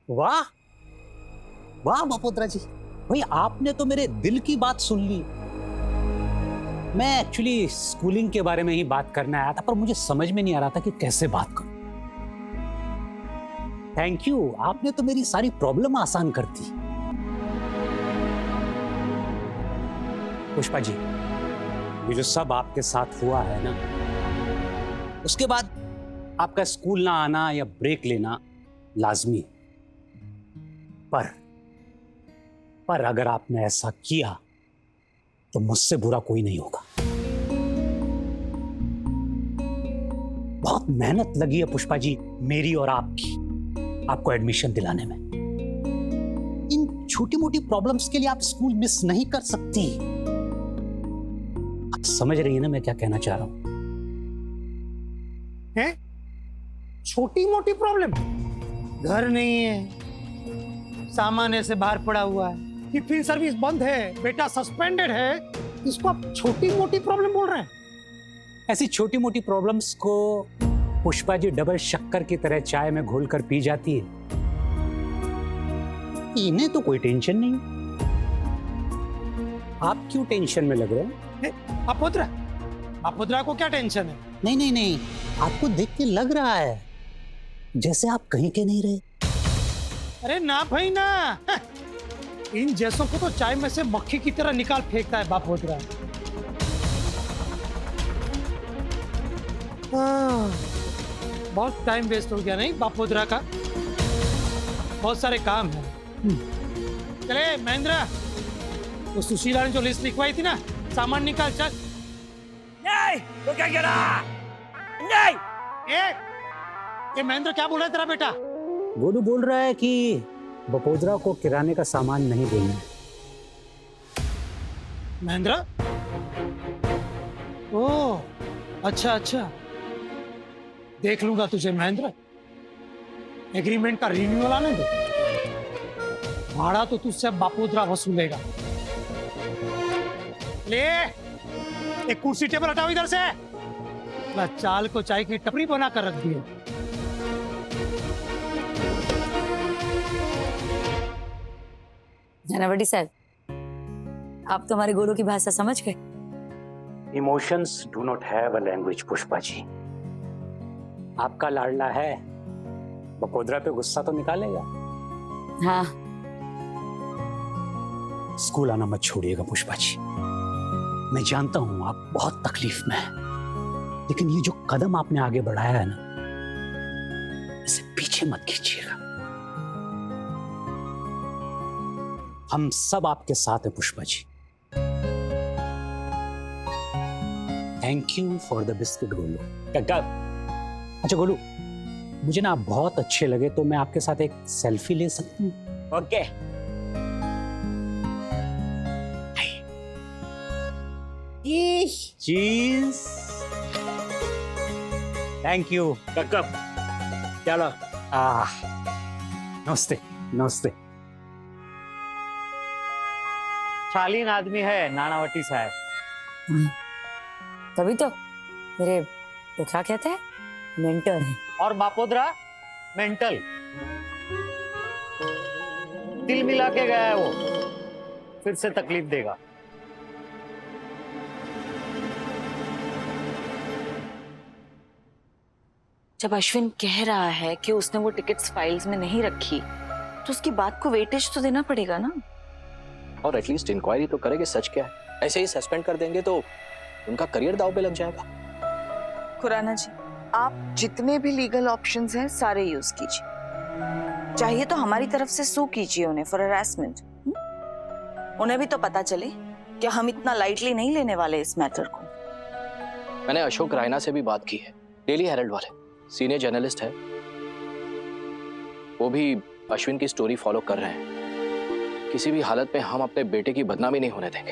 वाह वाह मपोत्रा जी, भाई आपने तो मेरे दिल की बात सुन ली। मैं एक्चुअली स्कूलिंग के बारे में ही बात करने आया था, पर मुझे समझ में नहीं आ रहा था कि कैसे बात करूं। थैंक यू, आपने तो मेरी सारी प्रॉब्लम आसान कर दी। पुष्पा जी, ये जो सब आपके साथ हुआ है ना, उसके बाद आपका स्कूल ना आना या ब्रेक लेना लाजमी है। पर अगर आपने ऐसा किया तो मुझसे बुरा कोई नहीं होगा। बहुत मेहनत लगी है पुष्पा जी, मेरी और आपकी, आपको एडमिशन दिलाने में। इन छोटी मोटी प्रॉब्लम्स के लिए आप स्कूल मिस नहीं कर सकती। आप समझ रही है ना मैं क्या कहना चाह रहा हूं? है? छोटी मोटी प्रॉब्लम, घर नहीं है, सामान ऐसे बाहर पड़ा हुआ है, टिफिन सर्विस बंद है, बेटा सस्पेंडेड है, इसको आप छोटी मोटी प्रॉब्लम बोल रहे हैं? ऐसी छोटी मोटी प्रॉब्लम्स को पुष्पा जी डबल शक्कर की तरह चाय में घोलकर पी जाती है। इन्हें तो कोई टेंशन नहीं। आप क्यों टेंशन में लग रहे हैं? मपोत्रा को क्या टेंशन है? नहीं नहीं नहीं, आपको देख के लग रहा है जैसे आप कहीं के नहीं रहे। अरे ना भाई ना, इन जैसों को तो चाय में से मक्खी की तरह निकाल फेंकता है मपोत्रा। बहुत टाइम वेस्ट हो गया नहीं मपोत्रा का, बहुत सारे काम है। चले महेंद्र, तो सुशीला ने जो लिस्ट लिखवाई थी ना, सामान निकाल चल। नहीं, तो क्या कह रहा? नहीं। ये महेंद्र क्या बोल रहा है तेरा बेटा? गोलू बोल रहा है कि बपोद्रा को किराने का सामान नहीं देना है। महेंद्र? ओह, अच्छा अच्छा, देख लूंगा तुझे महेंद्र। एग्रीमेंट का रिन्यूअल आने दे, भाड़ा तो तुझसे बपोद्रा वसूलेगा। ले, एक कुर्सी टेबल हटाओ इधर से। चाल को चाय की टपरी बना कर रख दी है। जानवटी सर, आप तो हमारे गोलू की भाषा समझ गए। Emotions do not have a language Pushpa ji. आपका लाडला है, बपोद्रा पे गुस्सा तो निकालेगा। हाँ, स्कूल आना मत छोड़िएगा पुष्पा जी। मैं जानता हूं आप बहुत तकलीफ में हैं, लेकिन ये जो कदम आपने आगे बढ़ाया है ना, इसे पीछे मत खींचिएगा। हम सब आपके साथ हैं Pushpa ji. Thank you for the biscuit Golu. अच्छा गोलू, मुझे ना आप बहुत अच्छे लगे, तो मैं आपके साथ एक सेल्फी ले सकती हूँ? ओके। चीज। Thank you. कब? चलो। नमस्ते नमस्ते। शालीन आदमी है नानावटी साहब। तभी तो मेरे वो क्या कहते हैं, मेंटर है। और बापोद्रा मेंटल, दिल मिला के गया है वो, फिर से तकलीफ देगा। जब अश्विन कह रहा है कि उसने वो टिकट्स फाइल्स में नहीं रखी, तो उसकी बात को वेटेज तो देना पड़ेगा ना। और एटलीस्ट इंक्वायरी तो करेंगे सच क्या है। ऐसे ही सस्पेंड कर देंगे तो उनका करियर दांव पे लग जाएगा। खुराना जी, आप जितने भी लीगल ऑप्शंस हैं सारे यूज कीजिए। चाहिए तो हमारी तरफ से सू कीजिए उन्हें फॉर हरासमेंट। उन्हें भी तो पता चले कि हम इतना लाइटली नहीं लेने वाले इस मैटर को। मैंने अशोक रायना से भी बात की है, डेली हेरल्ड वाले, सीनियर जर्नलिस्ट है। वो भी अश्विन की स्टोरी फॉलो कर रहे हैं। किसी भी हालत में हम अपने बेटे की बदनामी नहीं होने देंगे।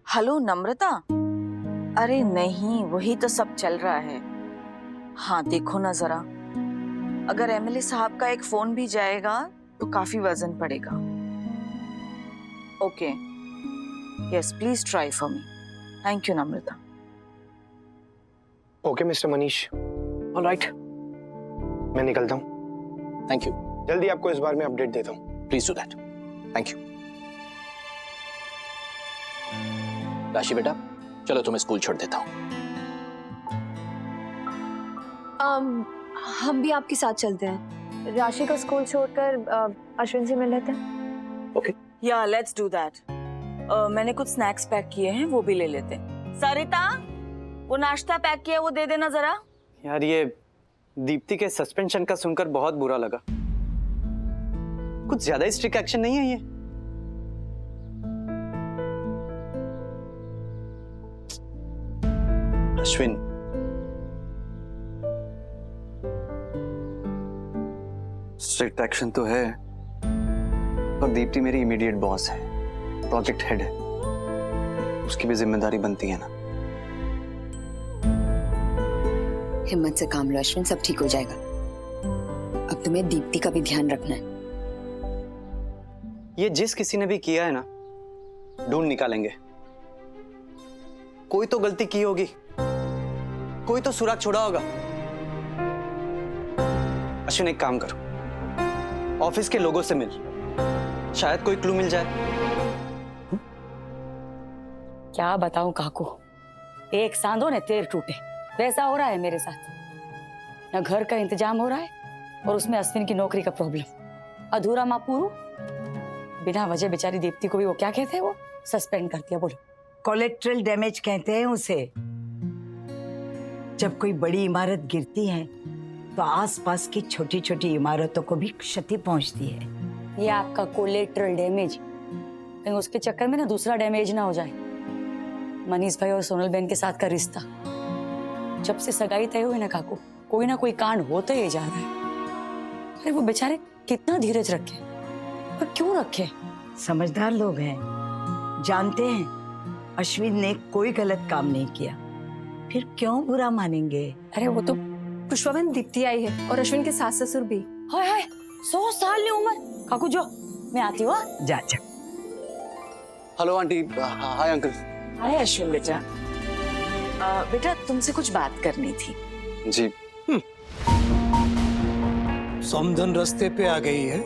हेलो नम्रता। अरे नहीं, वही तो सब चल रहा है। हाँ देखो ना जरा, अगर एमएलए साहब का एक फोन भी जाएगा तो काफी वजन पड़ेगा। Okay, yes please try for me. Thank you Namrata. Okay mister Manish. Alright, मैं निकलता हूँ। Thank you. जल्दी आपको इस बार में अपडेट देता हूँ। Please do that. Thank you. राशि बेटा, चलो तुम्हें स्कूल छोड़ देता हूँ। हम भी आपके साथ चलते हैं। राशि का स्कूल छोड़कर अश्विन से मिल लेते हैं। ओके। या लेट्स डू दैट। मैंने कुछ स्नैक्स पैक किए हैं, वो भी ले लेते हैं। सरिता, वो नाश्ता पैक किया वो दे देना जरा। यार ये दीप्ति के सस्पेंशन का सुनकर बहुत बुरा लगा। कुछ ज्यादा ही स्ट्रिक्ट एक्शन नहीं है ये? अश्विन, स्ट्रिक्ट एक्शन तो है, पर दीप्ति मेरी इमीडिएट बॉस है, प्रोजेक्ट हेड है, उसकी भी जिम्मेदारी बनती है ना। हिम्मत से काम लो अश्विन, सब ठीक हो जाएगा। अब तुम्हें दीप्ति का भी ध्यान रखना है। ये जिस किसी ने भी किया है ना, ढूंढ निकालेंगे। कोई तो गलती की होगी, कोई तो सुराग छोड़ा होगा। अश्विन एक काम करो, ऑफिस के लोगों से मिल, शायद कोई क्लू मिल जाए। क्या बताऊं काकू, एक सांधो ने तेर टूटे वैसा हो रहा है मेरे साथ। न घर का इंतजाम हो रहा है और उसमें अश्विन की नौकरी का प्रॉब्लम। अधूरा माँ पूरू, बिना वजह बेचारी दीप्ति को भी वो क्या कहते हैं, वो सस्पेंड कर दिया। बोलो। कोलेट्रल डैमेज कहते हैं उसे। जब कोई बड़ी इमारत गिरती है तो आसपास की छोटी छोटी इमारतों को भी क्षति पहुंचती है। ये आपका कोलेट्रल डैमेज, कहीं उसके चक्कर में ना दूसरा डैमेज ना हो जाए। मनीष भाई और सोनल बहन के साथ का रिश्ता, जब से सगाई तय हुई ना काकू, कोई ना कोई कांड होते ही जा रहा है। अरे वो बेचारे कितना धीरज रखे, पर क्यों रखे? समझदार लोग हैं, जानते हैं अश्विन ने कोई गलत काम नहीं किया, फिर क्यों बुरा मानेंगे। अरे वो तो पुष्पाबेन, दीप्ति आई है और अश्विन के सास ससुर भी। हाय हाय, 100 साल की उम्र। काकू जो, मैं आती हूँ। जा जा। Hello aunty. Hi uncle. Hi Ashwin बेटा। बेटा तुमसे कुछ बात करनी थी। जी। समधन रास्ते पे आ गई है।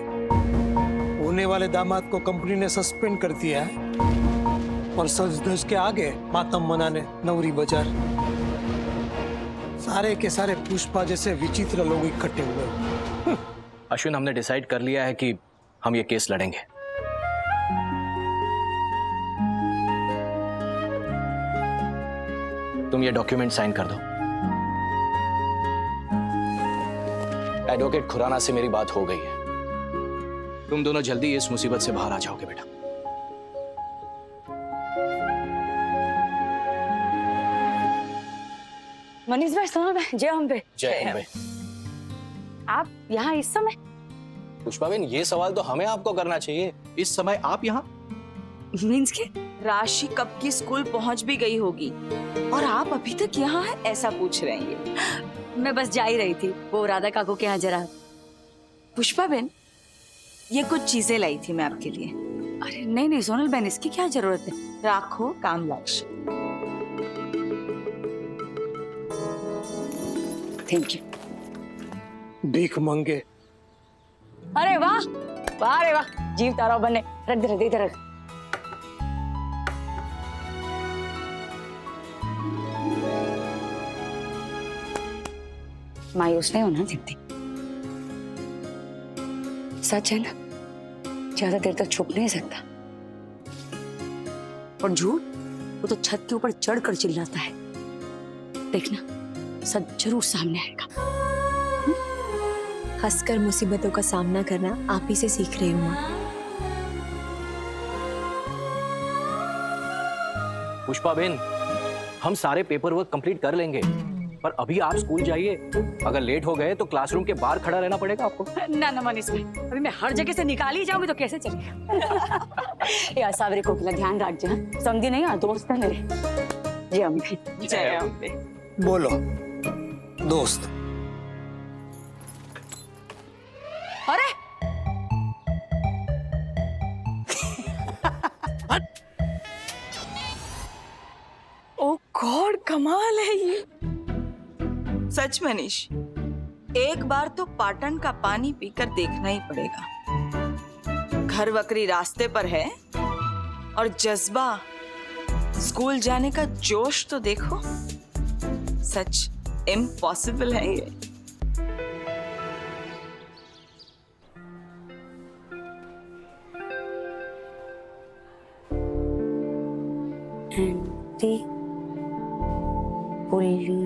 होने वाले दामाद को कंपनी ने सस्पेंड कर दिया है और सज धज के आगे मातम मनाने नवरी बाजार। सारे के सारे पुष्पा जैसे विचित्र लोग इकट्ठे हुए। अश्विन, हमने डिसाइड कर लिया है कि हम ये केस लड़ेंगे। तुम ये डॉक्यूमेंट साइन कर दो। एडवोकेट खुराना से मेरी बात हो गई है। तुम दोनों जल्दी इस मुसीबत से बाहर आ जाओगे बेटा। मनीष भाई, सोनल भाई, जय अम्बे। जय अम्बे। आप यहाँ इस समय? पुष्पाबेन, ये सवाल तो हमें आपको करना चाहिए। इस समय आप यहाँ? मीन्स के? राशि कब की स्कूल पहुंच भी गई होगी और आप अभी तक यहाँ हैं, ऐसा पूछ रहे हैं ये। मैं बस जा ही रही थी, वो राधा काकू के यहाँ जरा। पुष्पाबेन, ये कुछ चीजें लाई थी मैं आपके लिए। अरे नहीं नहीं सोनल बहन, इसकी क्या जरूरत है? राखो काम लाइश। Thank you. भीख मंगे। अरे वाह वाह, रे वाह, जीव तारा बने। रख दे, रख दे, इधर रख। मायूस नहीं होना दीप्ति, सच है ना, ज्यादा देर तक छुप नहीं सकता। और झूठ, वो तो छत के ऊपर चढ़कर चिल्लाता है। देखना, सच जरूर सामने आएगा। हंसकर मुसीबतों का सामना करना आप ही से सीख रही हूँ। पुष्पाबेन, हम सारे पेपर वर्क कंप्लीट कर लेंगे, पर अभी आप स्कूल जाइए। अगर लेट हो गए तो क्लासरूम के बाहर खड़ा रहना पड़ेगा आपको। ना ना मनीष भाई, अभी मैं हर जगह से निकाल ही जाऊंगी तो कैसे चलेगा? यार सावरे को ध्यान रख जा, समझी नहीं? यार दोस्त है मेरे। जय अम्बे। जय अम्बे। बोलो दोस्त। अरे ओ गॉड, कमाल है ये। सच मनीष, एक बार तो पाटन का पानी पीकर देखना ही पड़ेगा। घर वकरी रास्ते पर है और जज्बा, स्कूल जाने का जोश तो देखो। सच इम्पॉसिबल है ये। एंटी बुली,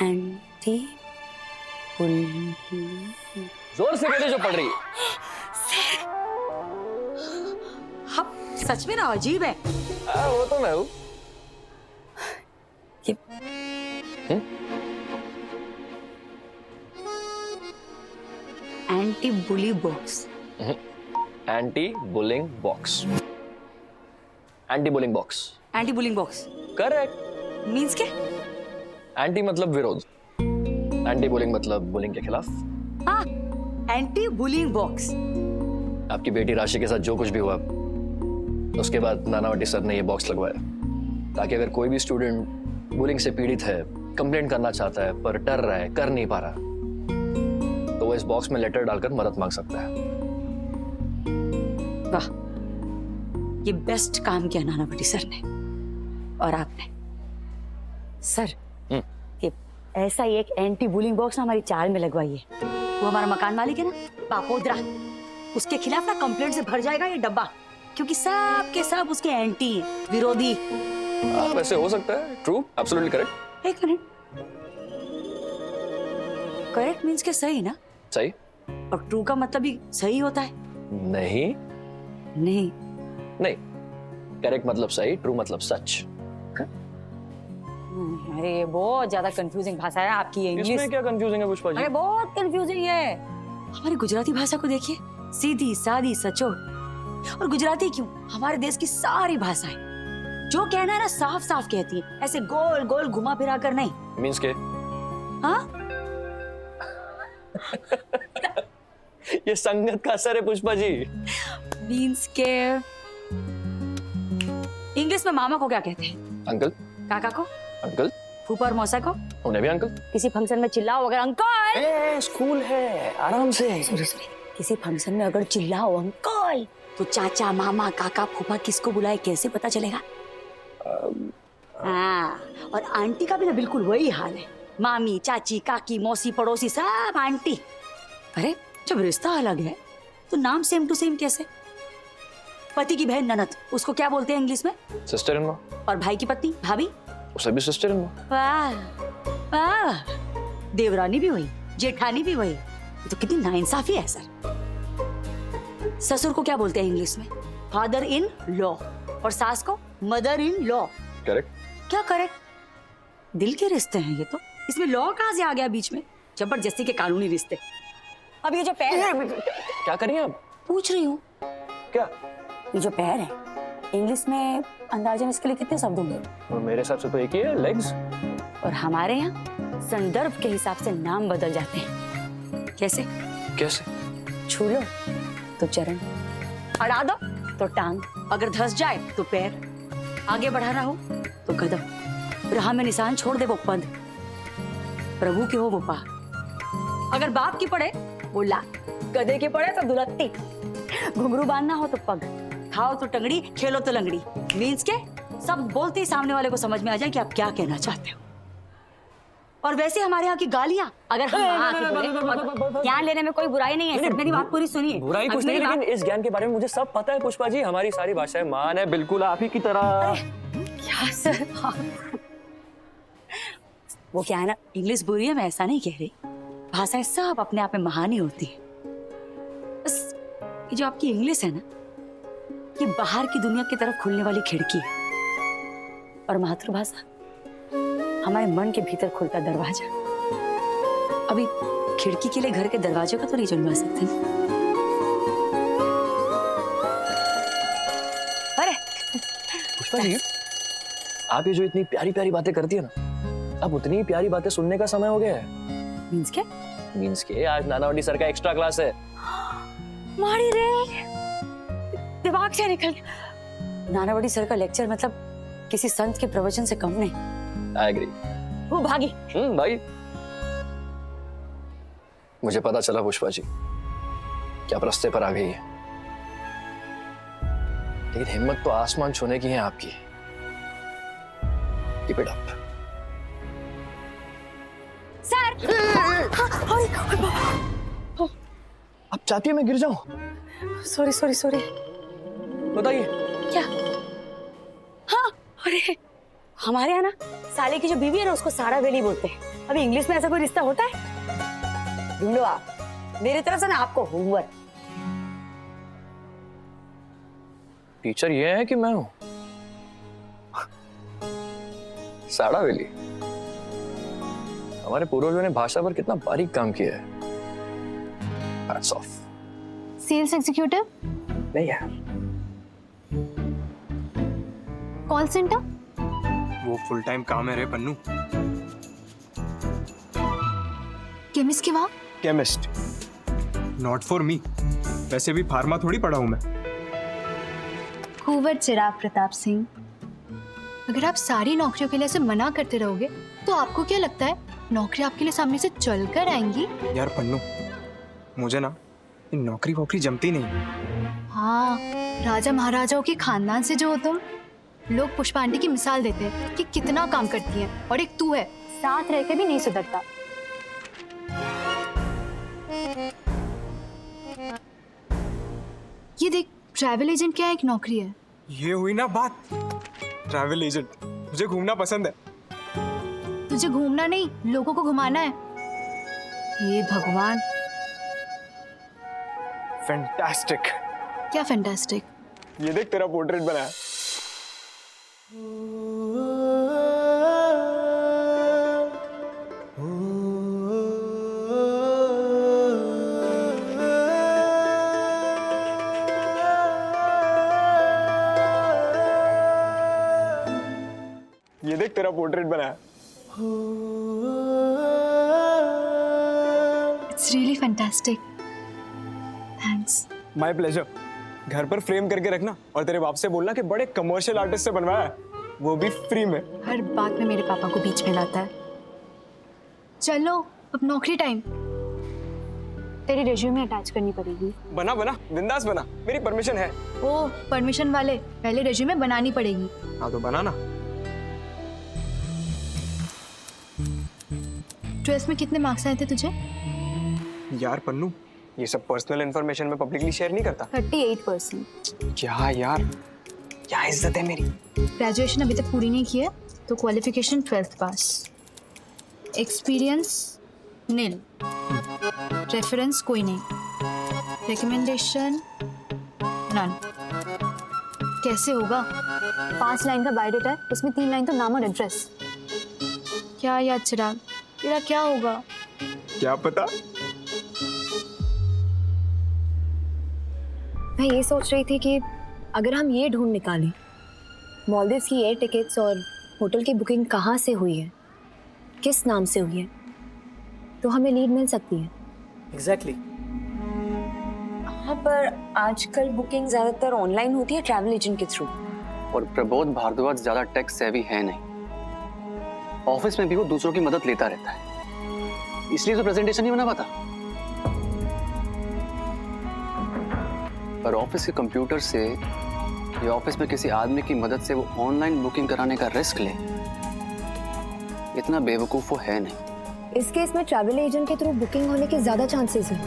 एंटी बुली। जोर से बोले जो पढ़ रही है। हाँ, सच में ना अजीब है। वो तो मैं हूँ। ये anti bully box. Anti bullying box. Anti bullying box. Anti bullying box correct. Means क्या? एंटी मतलब विरोध, एंटी बुलिंग मतलब बुलिंग के खिलाफ। हाँ, एंटी बुलिंग बॉक्स। आपकी बेटी राशि के साथ जो कुछ भी हुआ, उसके बाद नानावटी सर ने ये बॉक्स लगवाया ताकि अगर कोई भी स्टूडेंट बुलिंग से पीड़ित है, कंप्लेंट करना चाहता है पर डर रहा है, कर नहीं पा रहा, तो वो इस बॉक्स में लेटर डालकर मदद मांग सकता है। वाह, ये बेस्ट काम किया नानावटी सर ने और आपने। सर, ये ऐसा ही एक एंटी बुलिंग बॉक्स ना हमारी चाल में लगवाई है। वो हमारा मकान मालिक है ना, बापोद्रा, उसके खिलाफ ना कंप्लेंट से भर जाएगा ये डब्बा, क्योंकि सब के सब उसके एंटी हैं, विरोधी। वैसे हो सकता है। True, absolutely correct. एक मिनट, करेक्ट मींस के सही ना? सही। और ट्रू का मतलब भी सही होता है? नहीं नहीं नहीं, करेक्ट मतलब सही, ट्रू मतलब सच। अरे ये बहुत ज्यादा कंफ्यूजिंग भाषा है आपकी ये इंग्लिश। इसमें क्या कंफ्यूजिंग है पुष्पा जी? अरे बहुत कंफ्यूजिंग है। हमारी गुजराती भाषा को देखिए, सीधी सादी सचोट। और गुजराती क्यों, हमारे देश की सारी भाषाएं जो कहना है ना साफ साफ कहती है, ऐसे गोल गोल घुमा फिरा कर नहीं। मींस के? हाँ? ये संगत का असर है पुष्पा जी। मींस के इंग्लिश में मामा को क्या कहते हैं? अंकल। काका को? अंकल। फूफा और मौसा को? उन्हें भी अंकल। किसी फंक्शन में चिल्लाओ अगर अंकल, स्कूल है, आराम से। सॉरी, किसी फंक्शन में अगर चिल्लाओ अंकल, तो चाचा, मामा, काका, फूफा किसको बुलाए कैसे पता चलेगा? हाँ, और आंटी का भी ना बिल्कुल वही हाल है। मामी, चाची, काकी, मौसी, पड़ोसी सब आंटी। अरे जब रिश्ता अलग है तो नाम सेम टू सेम कैसे? पति की बहन ननद, उसको क्या बोलते हैं इंग्लिश में? Sister in law. और भाई की पत्नी भाभी, उसे भी सिस्टर इन लॉ। वाह वाह, देवरानी भी वही, जेठानी भी वही। ये तो कितनी नाइंसाफी है सर। ससुर को क्या बोलते हैं इंग्लिश में? Father in law. और सास को मदर इन लॉ। करेक्ट। क्या करेक्ट? दिल के रिश्ते हैं ये तो, इसमें लॉ कहाँ से आ गया बीच में? जबरदस्ती के कानूनी रिश्ते। अब ये जो पैर है, क्या करिए आप? पूछ रही हूँ, क्या? ये जो पैर है इंग्लिश में अंदाजन इसके लिए कितने शब्द होंगे? और मेरे हिसाब से तो एक ही है, लेग्स। और हमारे यहाँ संदर्भ के हिसाब से नाम बदल जाते हैं। कैसे? कैसे? छू लो तो चरण, अड़ा दो तो टांग, अगर धंस जाए तो पैर, आगे बढ़ाना हो तो कदम, राह में निशान छोड़ दे वो पद, प्रभु के हो वो पा, अगर बाप की पड़े वो लात, गधे की पड़े तो दुलत्ती, घुंघरू बांधना हो तो पग, खाओ तो टंगड़ी, खेलो तो लंगड़ी। मीन्स के सब बोलते ही सामने वाले को समझ में आ जाए कि आप क्या कहना चाहते हो। और वैसे हमारे यहाँ की गालियाँ अगर हम वहाँ आके बोले, और ज्ञान लेने में कोई बुराई नहीं है, सिर्फ मेरी बात पूरी सुनिए। बुराई कुछ नहीं, लेकिन इस ज्ञान के बारे में मुझे सब पता है पुष्पा जी। हमारी सारी भाषाएं मान है, बिल्कुल आप ही की तरह। क्या सर? वो क्या है ना, इंग्लिश बुरी है मैं ऐसा नहीं कह रही, भाषाएं सब अपने आप में महान ही होती है। बस ये जो आपकी इंग्लिश है ना, ये बाहर की दुनिया की तरफ खुलने वाली खिड़की है, और मातृभाषा हमारे मन के भीतर खुलता दरवाजा। अभी खिड़की के लिए घर के दरवाजे का तो नहीं चुनवा सकते। अरे पुष्पा जी, आप ये जो इतनी प्यारी प्यारी बातें करती है ना, अब उतनी ही प्यारी बातें सुनने का समय हो गया है। मीन्स क्या? मीन्स के आज नानावटी सर का एक्स्ट्रा क्लास है। मारी रे, दिमाग से निकल गया। नानावटी सर का लेक्चर मतलब किसी संत के प्रवचन से कम नहीं। I agree. वो भागी। भाई मुझे पता चला पुष्पा जी कि आप रास्ते पर आ गई है, लेकिन हिम्मत तो आसमान छूने की है आपकी। Keep it up. सर आप चाहती है मैं गिर जाऊं? Sorry sorry sorry. बताइए। क्या? हाँ, अरे हमारे यहाँ ना साले की जो बीवी है ना उसको सारा वेली बोलते हैं। अभी इंग्लिश में ऐसा कोई रिश्ता होता है? ढूंढो आप, मेरी तरफ से ना आपको होमवर्क। टीचर ये है कि मैं हूं? साड़ा वेली। हमारे पूर्वजों ने भाषा पर कितना बारीक काम किया है। Hats off. सेल्स एग्जीक्यूटिव, नहीं यार, कॉल सेंटर, वो फुल टाइम काम है रे पन्नू। केमिस्ट के वहाँ। Chemist not for me. वैसे भी फार्मा थोड़ी पढ़ा हूं मैं। कुंवर चिराग प्रताप सिंह, अगर आप सारी नौकरियों के लिए ऐसे मना करते रहोगे तो आपको क्या लगता है नौकरी आपके लिए सामने से चल कर आएंगी? यार पन्नू, मुझे ना ये नौकरी वोकरी जमती नहीं। हाँ, राजा महाराजाओं के खानदान से जो हो तुम। लोग पुष्पा आंटी की मिसाल देते हैं कि कितना काम करती हैं, और एक तू है साथ रह के भी नहीं सुधरता। ये देख, ट्रैवल एजेंट क्या एक नौकरी है। ये हुई ना बात। ट्रैवल एजेंट, मुझे घूमना पसंद है। तुझे घूमना नहीं, लोगों को घुमाना है। हे भगवान। फैंटास्टिक। क्या फैंटास्टिक? ये देख तेरा पोर्ट्रेट बनाया। ये देख तेरा पोर्ट्रेट बनाया। It's really fantastic. Thanks. My pleasure. घर पर फ्रेम करके रखना और तेरे बाप से बोलना कि बड़े कमर्शियल आर्टिस्ट से बनवाया है, वो भी फ्री में। हर बात में मेरे पापा को बीच में लाता है। चलो अब नौकरी टाइम। तेरी रिज्यूमे अटैच करनी पड़ेगी। बना बना, बिंदास बना, मेरी परमिशन है। ओ परमिशन वाले, पहले रिज्यूमे बनानी पड़ेगी। हाँ तो बना ना। 12th में कितने मार्क्स आए थे तुझे? यार पन्नू, ये सब पर्सनल इंफॉर्मेशन में पब्लिकली शेयर नहीं करता। 38%। क्या यार, क्या इज्जत है मेरी। ग्रेजुएशन अभी तक पूरी नहीं की है तो qualification 12th pass. Experience nil. Reference कोई नहीं। Recommendation none. कैसे होगा? 5 लाइन का बायोडाटा है, उसमें 3 लाइन तो नाम और एड्रेस। क्या याद चिराग, तेरा क्या होगा? क्या पता। मैं ये सोच रही थी कि अगर हम ये ढूंढ निकालें मालदीव की एयर टिकट्स और होटल की बुकिंग कहाँ से हुई है, किस नाम से हुई है, तो हमें लीड मिल सकती है। एग्जैक्टली। हाँ, पर आजकल बुकिंग ज्यादातर ऑनलाइन होती है ट्रैवल एजेंट के थ्रू। और प्रबोध भारद्वाज ज्यादा टेक सेवी है नहीं। ऑफिस में भी वो दूसरों की मदद लेता रहता है, इसलिए तो प्रेजेंटेशन नहीं बना पाता। पर ऑफिस के कंप्यूटर से या ऑफिस में किसी आदमी की मदद से वो ऑनलाइन बुकिंग कराने का रिस्क ले, इतना बेवकूफ वो है नहीं। इस केस में ट्रैवल एजेंट के थ्रू बुकिंग होने के ज्यादा चांसेस हैं।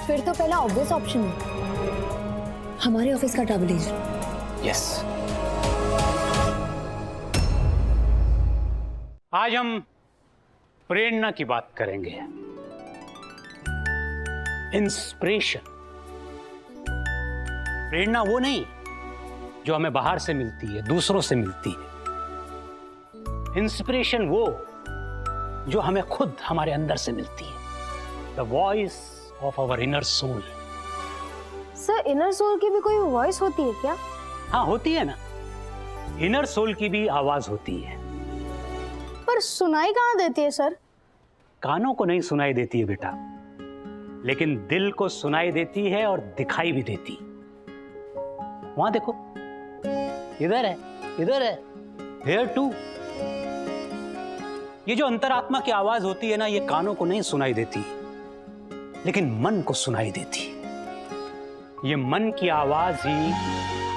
फिर तो पहला ऑब्वियस ऑप्शन है हमारे ऑफिस का ट्रैवल एजेंट। यस। आज हम प्रेरणा की बात करेंगे। इंस्पिरेशन। प्रेरणा वो नहीं जो हमें बाहर से मिलती है, दूसरों से मिलती है। इंस्पिरेशन वो जो हमें खुद हमारे अंदर से मिलती है। The voice of our inner soul. Sir, inner soul की भी कोई वॉइस होती है क्या? हाँ होती है ना, इनर सोल की भी आवाज होती है। पर सुनाई कहाँ देती है सर? कानों को नहीं सुनाई देती है बेटा, लेकिन दिल को सुनाई देती है और दिखाई भी देती। वहां देखो, इधर है, इधर है, here too। ये जो अंतरात्मा की आवाज होती है ना, ये कानों को नहीं सुनाई देती, लेकिन मन को सुनाई देती। ये मन की आवाज ही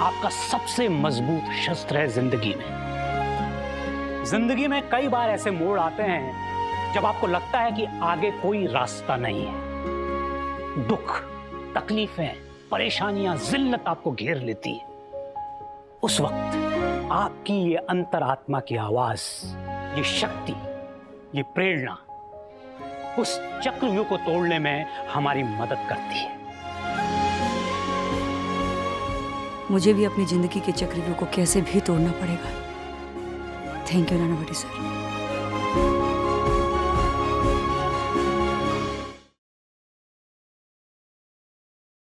आपका सबसे मजबूत शस्त्र है जिंदगी में। जिंदगी में कई बार ऐसे मोड़ आते हैं जब आपको लगता है कि आगे कोई रास्ता नहीं है। दुख, तकलीफें, परेशानियां, जिल्लत आपको घेर लेती है। उस वक्त आपकी ये अंतरात्मा की आवाज, ये शक्ति, ये प्रेरणा उस चक्रव्यूह को तोड़ने में हमारी मदद करती है। मुझे भी अपनी जिंदगी के चक्रव्यूह को कैसे भी तोड़ना पड़ेगा। Thank you Nanavati sir.